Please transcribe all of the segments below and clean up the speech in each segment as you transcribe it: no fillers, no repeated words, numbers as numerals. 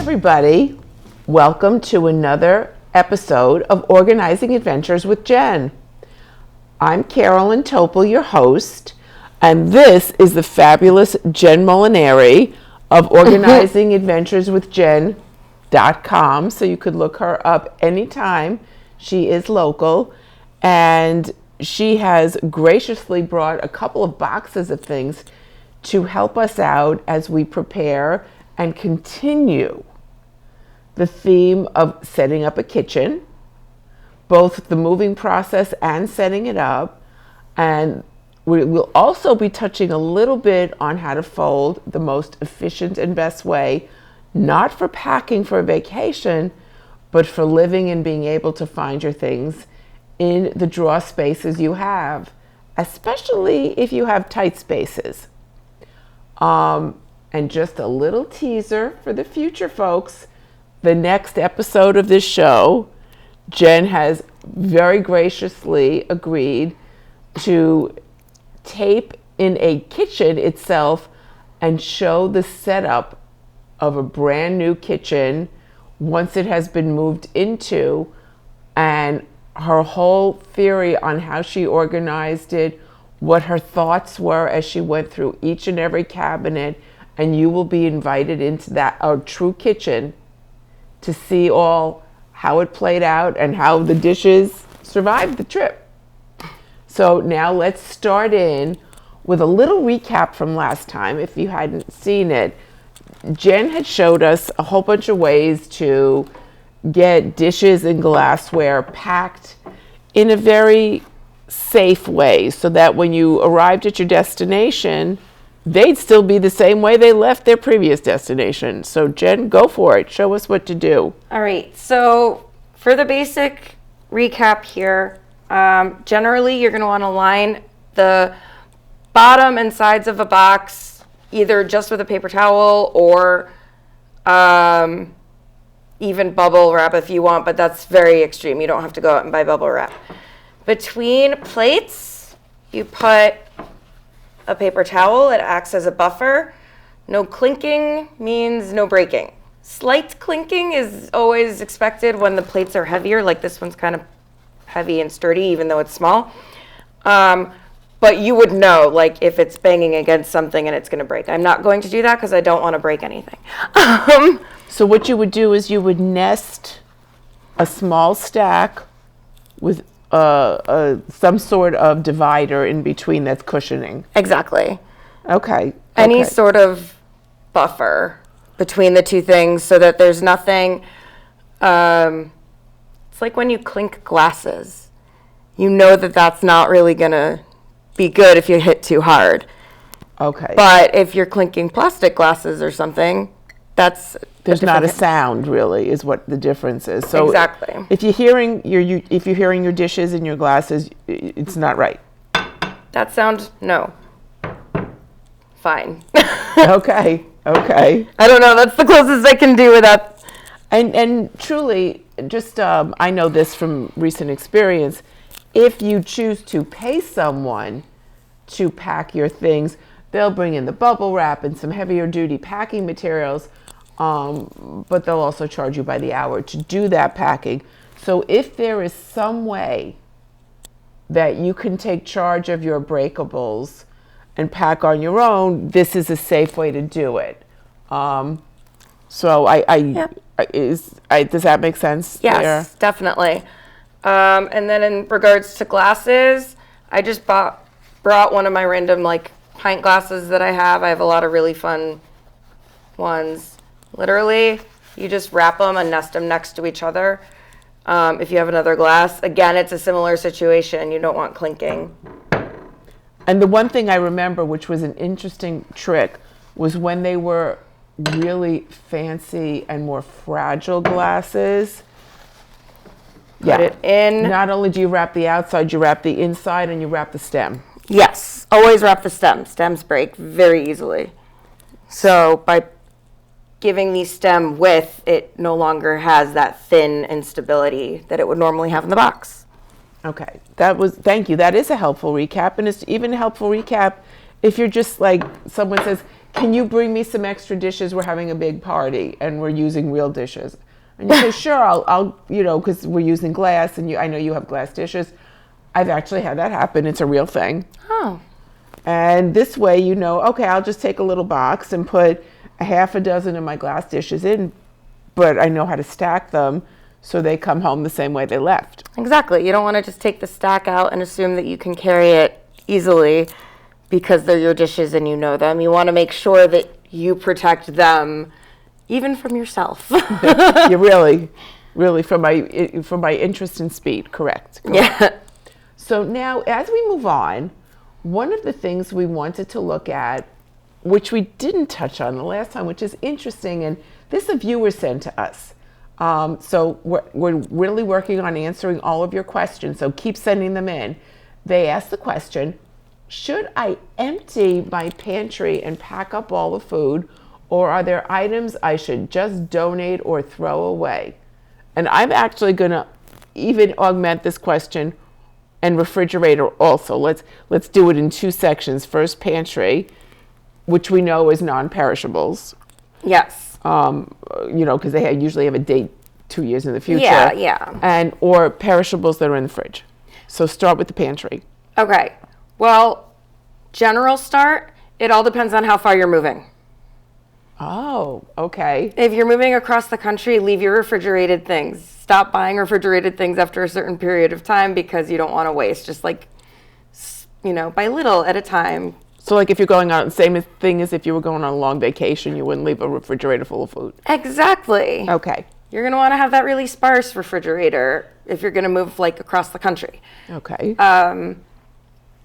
everybody. Welcome to another episode of Organizing Adventures with Jenn. I'm Carolyn Topel, your host, and this is the fabulous Jenn Molinari of organizingadventureswithjenn.com, so you could look her up anytime. She is local, and she has graciously brought a couple of boxes of things to help us out as we prepare and continue the theme of setting up a kitchen, both the moving process and setting it up. And we will also be touching a little bit on how to fold the most efficient and best way, not for packing for a vacation, but for living and being able to find your things in the drawer spaces you have, especially if you have tight spaces. And just a little teaser for the future, folks. The next episode of this show, Jenn has very graciously agreed to tape in a kitchen itself and show the setup of a brand new kitchen once it has been moved into, and her whole theory on how she organized it, what her thoughts were as she went through each and every cabinet. And you will be invited into that, our true kitchen, to see all how it played out and how the dishes survived the trip. So now let's start in with a little recap from last time. If you hadn't seen it, Jenn had showed us a whole bunch of ways to get dishes and glassware packed in a very safe way so that when you arrived at your destination, they'd still be the same way they left their previous destination. So Jenn, go for it. Show us what to do. All right. So for the basic recap here, generally you're going to want to line the bottom and sides of a box either just with a paper towel or even bubble wrap if you want, but that's very extreme. You don't have to go out and buy bubble wrap. Between plates, you put a paper towel. It acts as a buffer. No clinking means no breaking. Slight clinking is always expected when the plates are heavier, like this one's kind of heavy and sturdy, even though it's small. But you would know, like, if it's banging against something and it's going to break. I'm not going to do that because I don't want to break anything. So what you would do is you would nest a small stack with some sort of divider in between that's cushioning. Exactly. Okay. Any sort of buffer between the two things so that there's nothing. It's like when you clink glasses. You know that that's not really going to be good if you hit too hard. Okay. But if you're clinking plastic glasses or something, there's not a sound, really, is what the difference is. So exactly. If you're hearing your dishes and your glasses, it's not right. That sound, no. Fine. Okay. I don't know. That's the closest I can do with that. And truly, just I know this from recent experience. If you choose to pay someone to pack your things, they'll bring in the bubble wrap and some heavier duty packing materials. But they'll also charge you by the hour to do that packing. So if there is some way that you can take charge of your breakables and pack on your own, this is a safe way to do it. So does that make sense? Yes, definitely. And then in regards to glasses, I just brought one of my random pint glasses that I have. I have a lot of really fun ones. Literally, you just wrap them and nest them next to each other. If you have another glass, again, it's a similar situation. You don't want clinking. And the one thing I remember, which was an interesting trick, was when they were really fancy and more fragile glasses. Put it in. Not only do you wrap the outside, you wrap the inside and you wrap the stem. Yes, always wrap the stem. Stems break very easily. So by giving the stem width, it no longer has that thin instability that it would normally have in the box. Okay, thank you. That is a helpful recap, and it's even a helpful recap if you're just like, someone says, can you bring me some extra dishes? We're having a big party and we're using real dishes. And you say, sure, I'll because we're using glass and I know you have glass dishes. I've actually had that happen. It's a real thing. Oh. And this way, okay, I'll just take a little box and put a half a dozen of my glass dishes in, but I know how to stack them so they come home the same way they left. Exactly. You don't want to just take the stack out and assume that you can carry it easily because they're your dishes and you know them. You want to make sure that you protect them even from yourself. You really, from my interest in speed, correct. Yeah. So now, as we move on, one of the things we wanted to look at, which we didn't touch on the last time, which is interesting, and this a viewer sent to us. So we're really working on answering all of your questions, so keep sending them in. They asked the question, should I empty my pantry and pack up all the food, or are there items I should just donate or throw away? And I'm actually going to even augment this question and refrigerator also. Let's do it in two sections. First, pantry, which we know is non-perishables. Yes. Because they usually have a date 2 years in the future. Yeah. Or perishables that are in the fridge. So start with the pantry. Okay. Well, general start, it all depends on how far you're moving. Oh, okay. If you're moving across the country, leave your refrigerated things. Stop buying refrigerated things after a certain period of time because you don't want to waste. Just by little at a time. So like if you're going out, same thing as if you were going on a long vacation, you wouldn't leave a refrigerator full of food. Exactly. Okay. You're going to want to have that really sparse refrigerator if you're going to move across the country. Okay.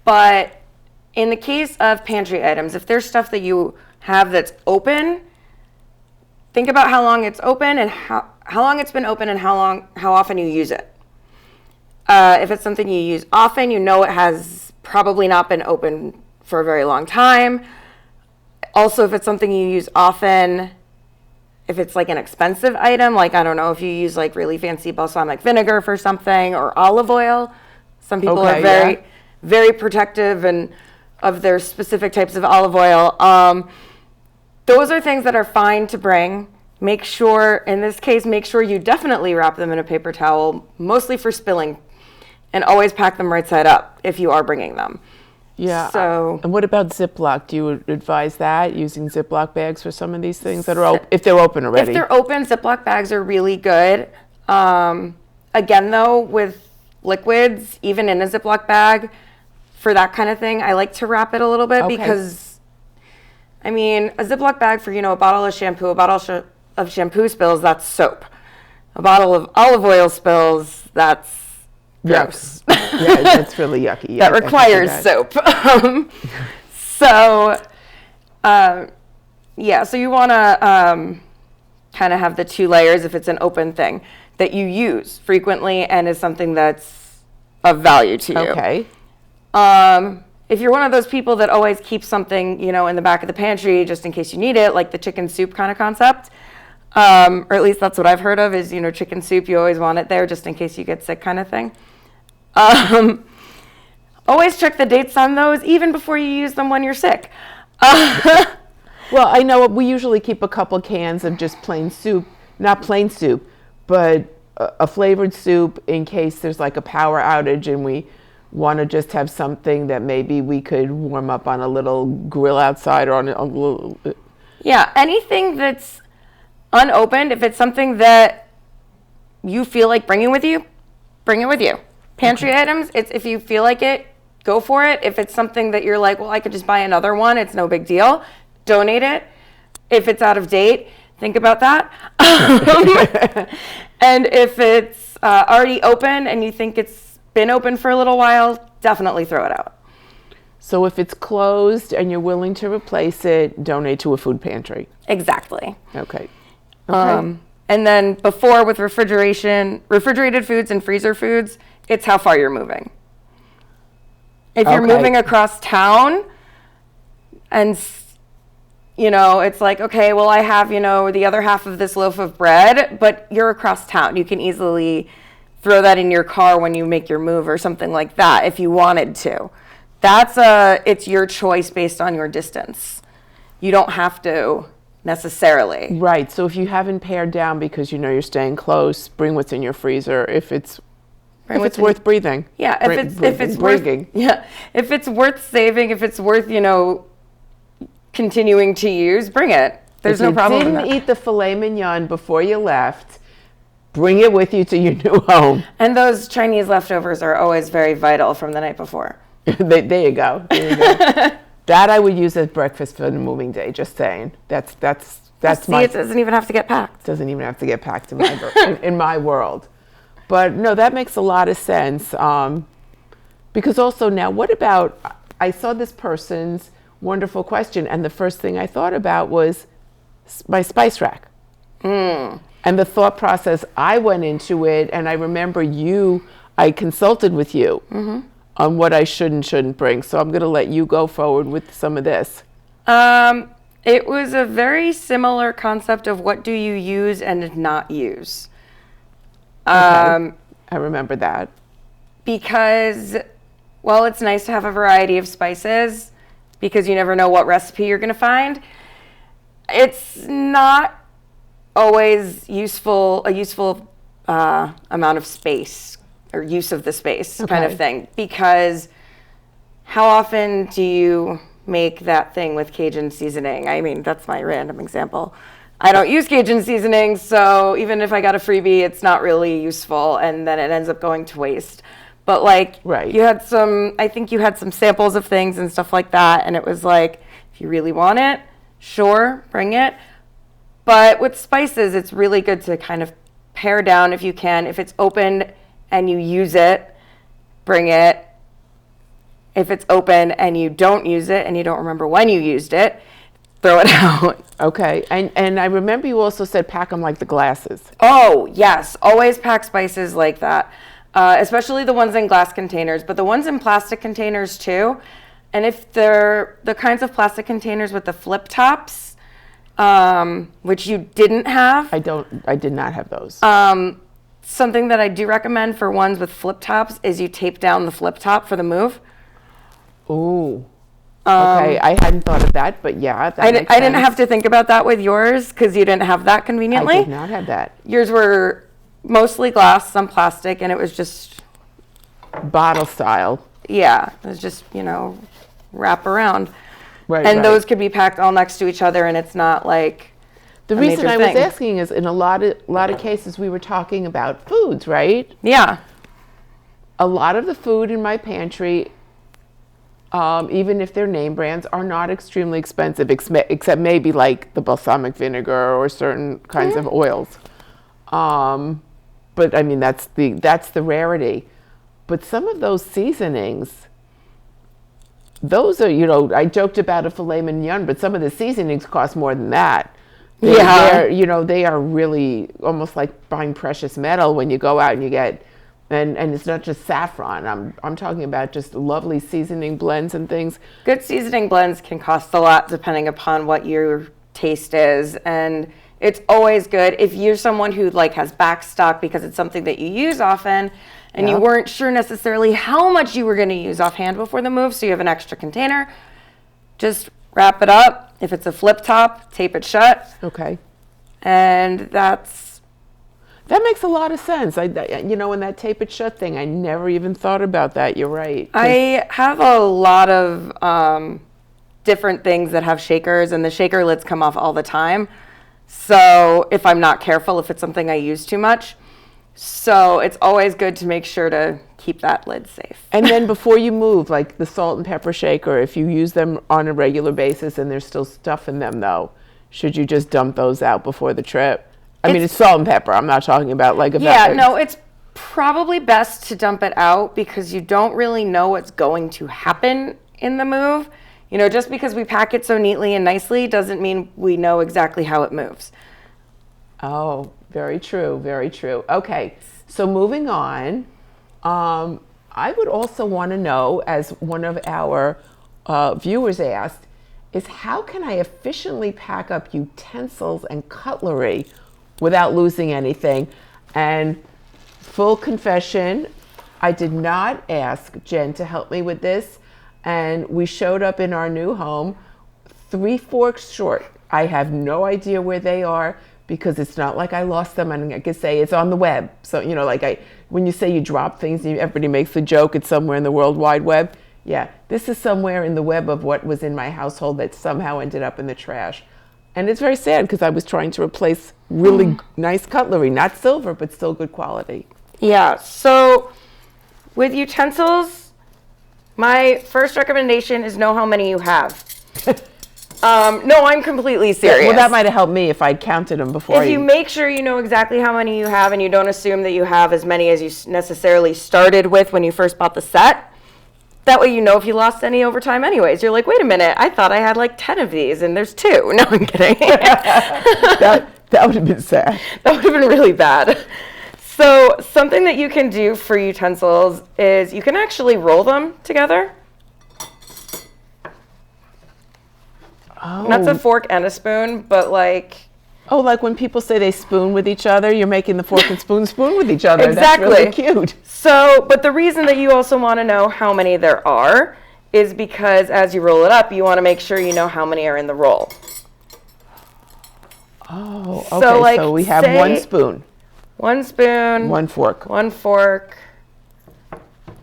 But in the case of pantry items, if there's stuff that you have that's open, think about how long it's open and how long it's been open and how often you use it. If it's something you use often, it has probably not been open for a very long time. Also, if it's something you use often, if it's like an expensive item, I don't know, if you use really fancy balsamic vinegar for something or olive oil, some people are very, very protective and of their specific types of olive oil. Those are things that are fine to bring. In this case, make sure you definitely wrap them in a paper towel, mostly for spilling, and always pack them right side up if you are bringing them. Yeah. So. And what about Ziploc? Do you advise that, using Ziploc bags for some of these things that are if they're open already? If they're open, Ziploc bags are really good. Again, though, with liquids, even in a Ziploc bag, for that kind of thing, I like to wrap it a little bit because, a Ziploc bag for, a bottle of shampoo, of shampoo spills, that's soap. A bottle of olive oil spills, that's gross. Yeah, that's really yucky. That requires soap. So you want to kind of have the two layers if it's an open thing that you use frequently and is something that's of value to you. Okay. If you're one of those people that always keeps something, in the back of the pantry just in case you need it, like the chicken soup kind of concept, or at least that's what I've heard of is, chicken soup, you always want it there just in case you get sick kind of thing. Always check the dates on those even before you use them when you're sick. Well, I know we usually keep a couple cans of just plain soup, not plain soup, but a flavored soup in case there's a power outage and we want to just have something that maybe we could warm up on a little grill outside or on a little. Yeah, anything that's unopened, if it's something that you feel like bringing with you, bring it with you. Pantry items, it's if you feel like it, go for it. If it's something that you're like, well, I could just buy another one, it's no big deal, donate it. If it's out of date, think about that. And if it's already open and you think it's been open for a little while, definitely throw it out. So if it's closed and you're willing to replace it, donate to a food pantry. Exactly. Okay. And then before with refrigerated foods and freezer foods, it's how far you're moving. If you're moving across town and, it's like, okay, well, I have, the other half of this loaf of bread, but you're across town. You can easily throw that in your car when you make your move or something like that if you wanted to. it's your choice based on your distance. You don't have to necessarily. Right. So if you haven't pared down because you know you're staying close, bring what's in your freezer if it's worth breathing. Yeah, if it's breathing. If it's worth saving, if it's worth, continuing to use, bring it. There's no problem with that. If you didn't eat the filet mignon before you left, bring it with you to your new home. And those Chinese leftovers are always very vital from the night before. There you go. That I would use as breakfast for the moving day. Just saying. That's It doesn't even have to get packed. Doesn't even have to get packed in my world. But no, that makes a lot of sense. Because also now, what about, I saw this person's wonderful question, and the first thing I thought about was my spice rack. And the thought process, I went into it, and I remember I consulted with you on what I should and shouldn't bring. So I'm going to let you go forward with some of this. It was a very similar concept of what do you use and not use. I remember that. Because, well, it's nice to have a variety of spices because you never know what recipe you're going to find. It's not always a useful amount of space or use of the space kind of thing. Because how often do you make that thing with Cajun seasoning? I mean, that's my random example. I don't use Cajun seasoning, so even if I got a freebie, it's not really useful, and then it ends up going to waste. But I think you had some samples of things and stuff like that, and it was like, if you really want it, sure, bring it. But with spices, it's really good to kind of pare down if you can. If it's open and you use it, bring it. If it's open and you don't use it and you don't remember when you used it, throw it out. Okay. And I remember you also said pack them like the glasses. Oh, yes. Always pack spices like that, especially the ones in glass containers, but the ones in plastic containers too. And if they're the kinds of plastic containers with the flip tops, which you didn't have. I did not have those. Something that I do recommend for ones with flip tops is you tape down the flip top for the move. Ooh. Okay, I hadn't thought of that, but yeah, that makes sense. I didn't have to think about that with yours because you didn't have that conveniently. I did not have that. Yours were mostly glass, some plastic, and it was just bottle style. Yeah, it was just, wrap around. Right. And those could be packed all next to each other, and it's not like the reason I was asking is in a lot of cases we were talking about foods, right? Yeah. A lot of the food in my pantry, even if they're name brands, are not extremely expensive, except maybe like the balsamic vinegar or certain kinds of oils. But I mean, that's the rarity. But some of those seasonings, those are, I joked about a filet mignon, but some of the seasonings cost more than that. They are really almost like buying precious metal when you go out and you get. And it's not just saffron. I'm talking about just lovely seasoning blends and things. Good seasoning blends can cost a lot depending upon what your taste is. And it's always good if you're someone who has back stock because it's something that you use often and you weren't sure necessarily how much you were going to use offhand before the move, so you have an extra container. Just wrap it up. If it's a flip top, tape it shut. Okay. And that makes a lot of sense. In that tape it shut thing, I never even thought about that. You're right. I have a lot of different things that have shakers, and the shaker lids come off all the time. So if I'm not careful, if it's something I use too much. So it's always good to make sure to keep that lid safe. And then before you move, like the salt and pepper shaker, if you use them on a regular basis and there's still stuff in them though, should you just dump those out before the trip? I mean, it's salt and pepper. I'm not talking about it's probably best to dump it out because you don't really know what's going to happen in the move. Just because we pack it so neatly and nicely doesn't mean we know exactly how it moves. Oh, very true. Very true. Okay. So moving on, I would also want to know, as one of our viewers asked, is how can I efficiently pack up utensils and cutlery without losing anything? And full confession, I did not ask Jen to help me with this. and we showed up in our new home 3 forks short. I have no idea where they are because it's not like I lost them. And I could say it's on the web. So, you know, like when you say you drop things, everybody makes the joke it's somewhere in the World Wide Web. Yeah, this is somewhere in the web of what was in my household that somehow ended up in the trash. And it's very sad because I was trying to replace really nice cutlery, not silver, but still good quality. Yeah, so with utensils, my first recommendation is know how many you have. No, I'm completely serious. Well, that might have helped me if I'd counted them before. If you make sure you know exactly how many you have and you don't assume that you have as many as you necessarily started with when you first bought the set, that way you know if you lost any over time anyways. You're like, wait a minute, I thought I had like 10 of these and there's 2. No, I'm kidding. that would have been sad. That would have been really bad. So something that you can do for utensils is you can actually roll them together. Oh. That's a fork and a spoon, but like... Oh, like when people say they spoon with each other, you're making the fork and spoon with each other. Exactly. That's really cute. So, but the reason that you also want to know how many there are is because as you roll it up, you want to make sure you know how many are in the roll. Oh, okay. So we have 1 spoon. 1 spoon. 1 fork. 1 fork.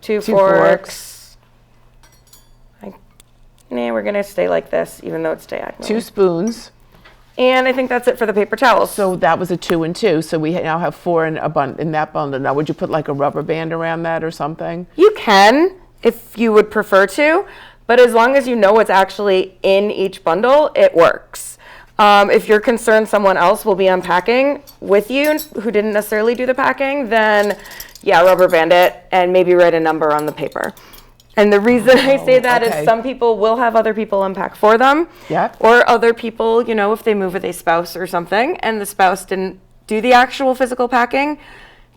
2 forks. We're going to stay like this, even though it's diagonal. 2 spoons. And I think that's it for the paper towels. So that was a 2 and 2. So we now have 4 in that bundle. Now, would you put like a rubber band around that or something? You can, if you would prefer to, but as long as you know what's actually in each bundle, it works. If you're concerned someone else will be unpacking with you who didn't necessarily do the packing, then yeah, rubber band it and maybe write a number on the paper. And the reason I say that is some people will have other people unpack for them. Yep. Or other people, you know, if they move with a spouse or something and the spouse didn't do the actual physical packing,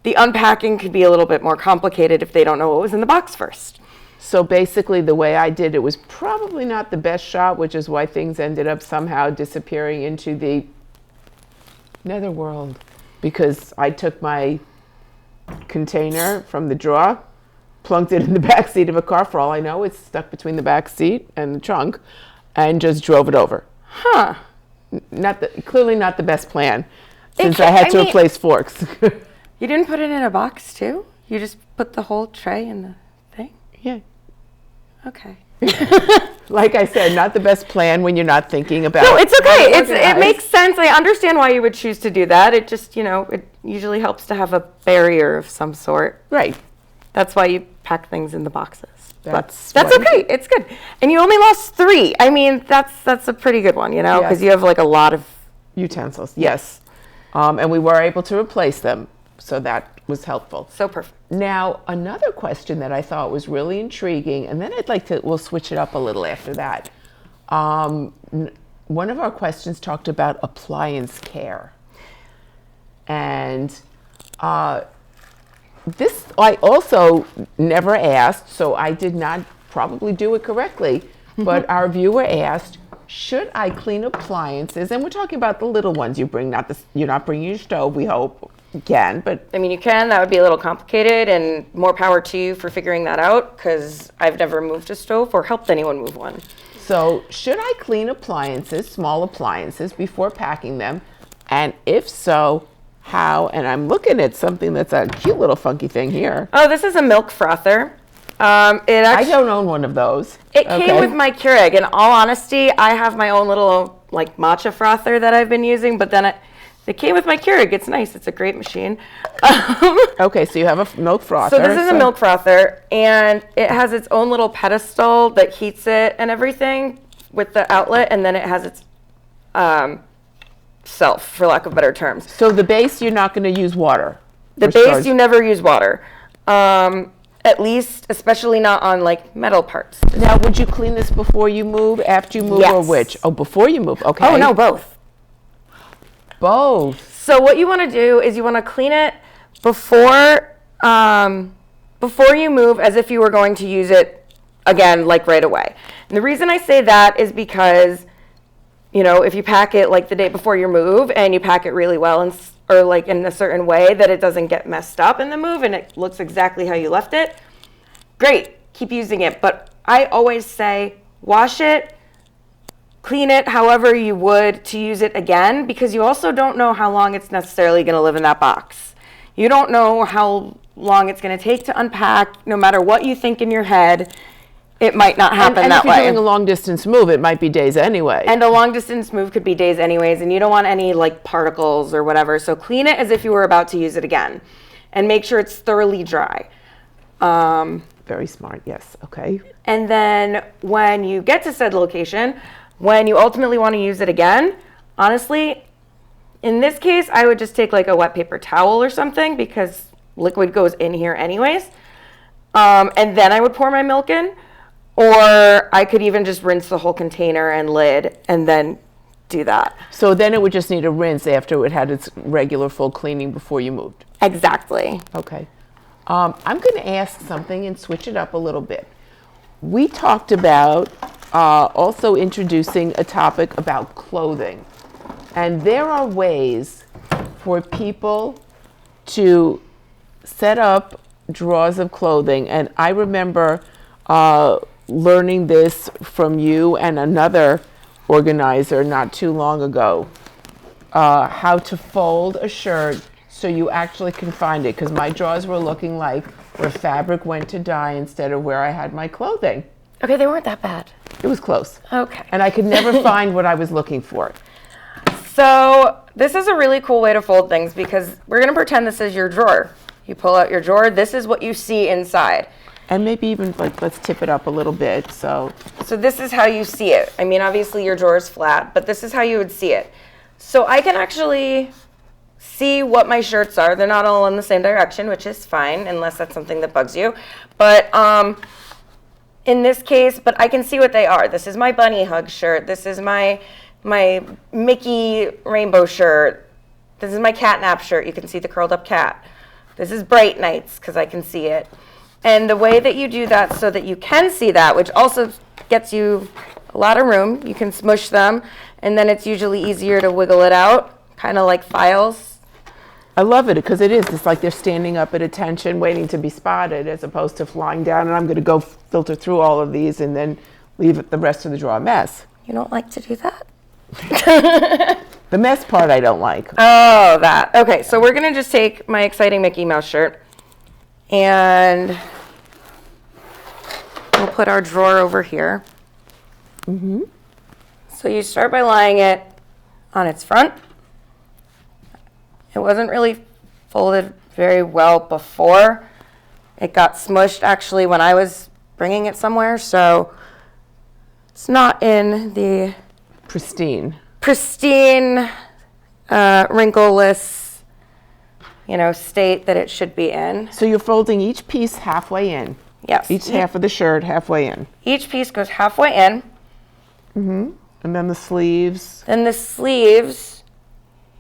the unpacking could be a little bit more complicated if they don't know what was in the box first. So basically the way I did it was probably not the best shot, which is why things ended up somehow disappearing into the netherworld. Because I took my container from the drawer, plunked it in the back seat of a car. For all I know, it's stuck between the back seat and the trunk, and just drove it over. Huh. Clearly not the best plan, since I had to replace forks. You didn't put it in a box too? You just put the whole tray in the thing? Yeah. Okay. Like I said, not the best plan when you're not thinking about. No, it's okay. It makes sense. I understand why you would choose to do that. It just, you know, it usually helps to have a barrier of some sort. Right. That's why you pack things in the boxes. That's okay. It's good. And you only lost 3. I mean, that's a pretty good one, you know, because you have like a lot of utensils. Yes. And we were able to replace them. So that was helpful. So perfect. Now, another question that I thought was really intriguing, and then we'll switch it up a little after that. One of our questions talked about appliance care. And this I also never asked, so I did not probably do it correctly, but our viewer asked, should I clean appliances? And we're talking about the little ones you bring, you're not bringing your stove, we hope. You can, but I mean, you can. That would be a little complicated, and more power to you for figuring that out, because I've never moved a stove or helped anyone move one. So should I clean appliances, small appliances, before packing them? And if so, how? And I'm looking at something that's a cute little funky thing here. Oh, this is a milk frother. I don't own one of those. It came with my Keurig. In all honesty, I have my own little like matcha frother that I've been using, but then it came with my Keurig. It's nice. It's a great machine. Okay, so you have a milk frother. So this is a milk frother, and it has its own little pedestal that heats it and everything with the outlet, and then it has its self, for lack of better terms. So the base, you're not going to use water? The base, you never use water. At least, especially not on like metal parts. Now, would you clean this before you move, after you move, or which? Oh, before you move, okay. Oh, no, both. Both. So what you want to do is you want to clean it before you move, as if you were going to use it again, like right away. And the reason I say that is because, you know, if you pack it like the day before your move and you pack it really well or like in a certain way that it doesn't get messed up in the move and it looks exactly how you left it, great, keep using it. But I always say wash it, clean it however you would to use it again, because you also don't know how long it's necessarily going to live in that box. You don't know how long it's going to take to unpack. No matter what you think in your head, it might not happen and that way. if you're doing a long distance move, it might be days anyway. And a long distance move could be days anyways, and you don't want any like particles or whatever. So clean it as if you were about to use it again, and make sure it's thoroughly dry. Very smart, yes, okay. And then when you get to said location, when you ultimately want to use it again, honestly, in this case, I would just take like a wet paper towel or something, because liquid goes in here anyways. And then I would pour my milk in, or I could even just rinse the whole container and lid and then do that. So then it would just need a rinse after it had its regular full cleaning before you moved. Exactly. Okay. I'm going to ask something and switch it up a little bit. We talked about also introducing a topic about clothing. And there are ways for people to set up drawers of clothing. And I remember learning this from you and another organizer not too long ago, how to fold a shirt so you actually can find it, because my drawers were looking like where fabric went to dye instead of where I had my clothing. Okay, they weren't that bad. It was close. Okay. And I could never find what I was looking for. So this is a really cool way to fold things, because we're going to pretend this is your drawer. You pull out your drawer. This is what you see inside. And maybe even like, let's tip it up a little bit. So this is how you see it. I mean, obviously your drawer is flat, but this is how you would see it. So I can actually see what my shirts are. They're not all in the same direction, which is fine, unless that's something that bugs you. But in this case, but I can see what they are. This is my bunny hug shirt. This is my Mickey rainbow shirt. This is my catnap shirt. You can see the curled up cat. This is Bright Nights, because I can see it. And the way that you do that so that you can see that, which also gets you a lot of room, you can smush them, and then it's usually easier to wiggle it out, kind of like files. I love it, because it is. It's like they're standing up at attention, waiting to be spotted, as opposed to flying down, and I'm going to go filter through all of these and then leave the rest of the drawer a mess. You don't like to do that? The mess part I don't like. Oh, that. Okay, so we're going to just take my exciting Mickey Mouse shirt, and we'll put our drawer over here. Mm-hmm. So you start by lying it on its front. It wasn't really folded very well before. It got smushed actually when I was bringing it somewhere, so it's not in the Pristine, wrinkleless, state that it should be in. So you're folding each piece halfway in. Yes. Each half of the shirt halfway in. Each piece goes halfway in. Mm-hmm. And then the sleeves. Then the sleeves,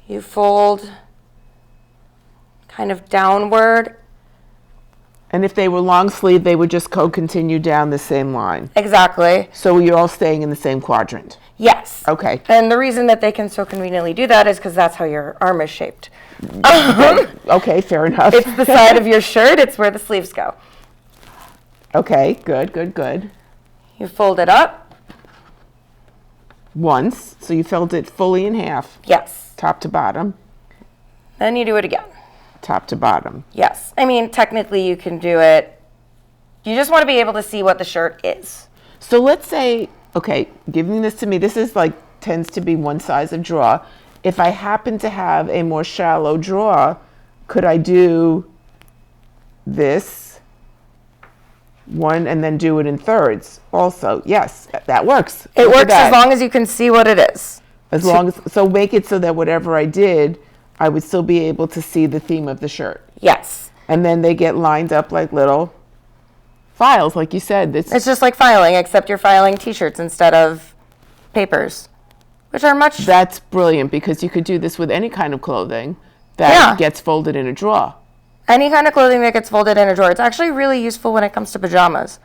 you fold kind of downward. And if they were long sleeve, they would just continue down the same line. Exactly. So you're all staying in the same quadrant. Yes. Okay. And the reason that they can so conveniently do that is because that's how your arm is shaped. Okay, fair enough. It's the side of your shirt. It's where the sleeves go. Okay, good. You fold it up. Once, so you fold it fully in half. Yes. Top to bottom. Then you do it again. Top to bottom. Yes. I mean, technically you can do it. You just want to be able to see what the shirt is. So let's say, okay, giving this to me, this is like, tends to be one size of drawer. If I happen to have a more shallow drawer, could I do this one and then do it in thirds also? Yes, that works. It works as long as you can see what it is. So make it so that whatever I did, I would still be able to see the theme of the shirt. Yes. And then they get lined up like little files, like you said. It's just like filing, except you're filing t-shirts instead of papers, which are much... That's brilliant, because you could do this with any kind of clothing that gets folded in a drawer. Any kind of clothing that gets folded in a drawer. It's actually really useful when it comes to pajamas.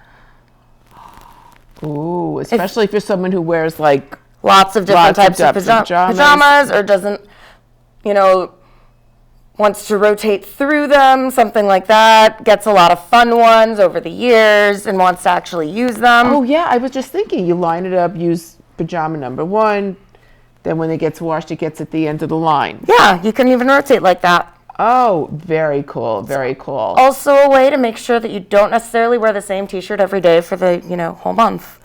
Ooh, especially if you're someone who wears like... Lots of different types of pajamas, or doesn't, wants to rotate through them, something like that, gets a lot of fun ones over the years and wants to actually use them. Oh yeah, I was just thinking, you line it up, use pajama number 1, then when it gets washed, it gets at the end of the line. Yeah, you can even rotate like that. Oh, very cool, very cool. Also a way to make sure that you don't necessarily wear the same t-shirt every day for the, whole month.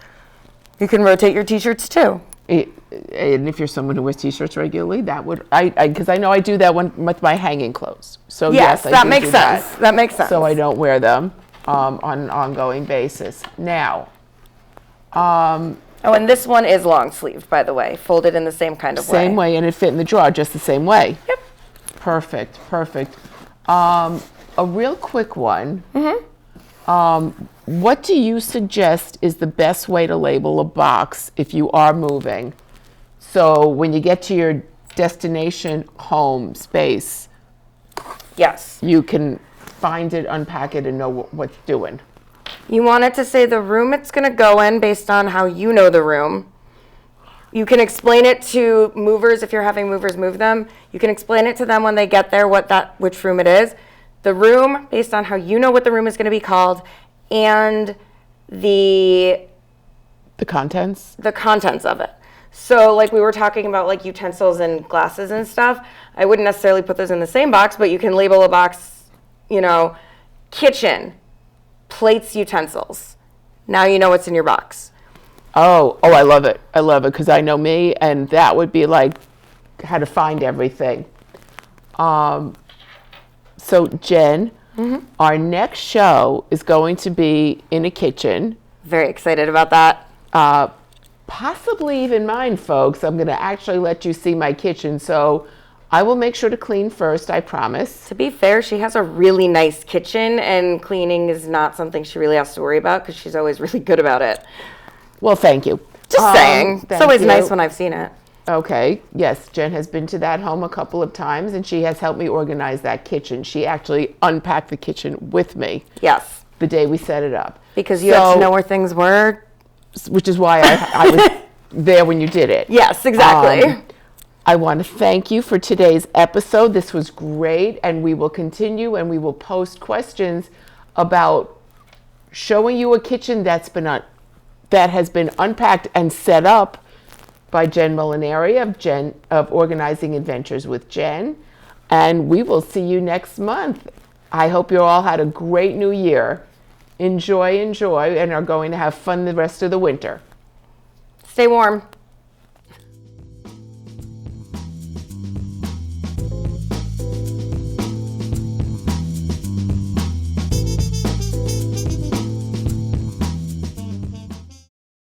You can rotate your t-shirts too. And if you're someone who wears t-shirts regularly, that would, because I know I do that with my hanging clothes. So yes, I that do makes do sense. That makes sense. So I don't wear them on an ongoing basis. Now, oh, and this one is long sleeved, by the way, folded in the same kind of way. same way, and it fit in the drawer just the same way. Yep. Perfect, perfect. A real quick one. What do you suggest is the best way to label a box if you are moving? So when you get to your destination home space, Yes. you can find it, unpack it, and know what's doing. You want it to say the room it's going to go in based on how you know the room. You can explain it to movers if you're having movers move them. You can explain it to them when they get there which room it is. The room based on how you know what the room is going to be called, and the contents? The contents of it. So like we were talking about like utensils and glasses and stuff, I wouldn't necessarily put those in the same box, but you can label a box, kitchen, plates, utensils. Now you know what's in your box. Oh, I love it. I love it because I know me, and that would be like how to find everything. So Jen, our next show is going to be in a kitchen. Very excited about that. Possibly even mine, folks. I'm going to actually let you see my kitchen. So I will make sure to clean first, I promise. To be fair, she has a really nice kitchen, and cleaning is not something she really has to worry about because she's always really good about it. Well, thank you. Just saying. It's Thank always you. nice when I've seen it. Okay. Yes, Jen has been to that home a couple of times, and she has helped me organize that kitchen. She actually unpacked the kitchen with me. Yes. The day we set it up. Because you had to know where things were. Which is why I was there when you did it. Yes, exactly. I want to thank you for today's episode. This was great, and we will continue, and we will post questions about showing you a kitchen that has been unpacked and set up by Jenn Molinari of Organizing Adventures with Jenn. And we will see you next month. I hope you all had a great new year. Enjoy, and are going to have fun the rest of the winter. Stay warm.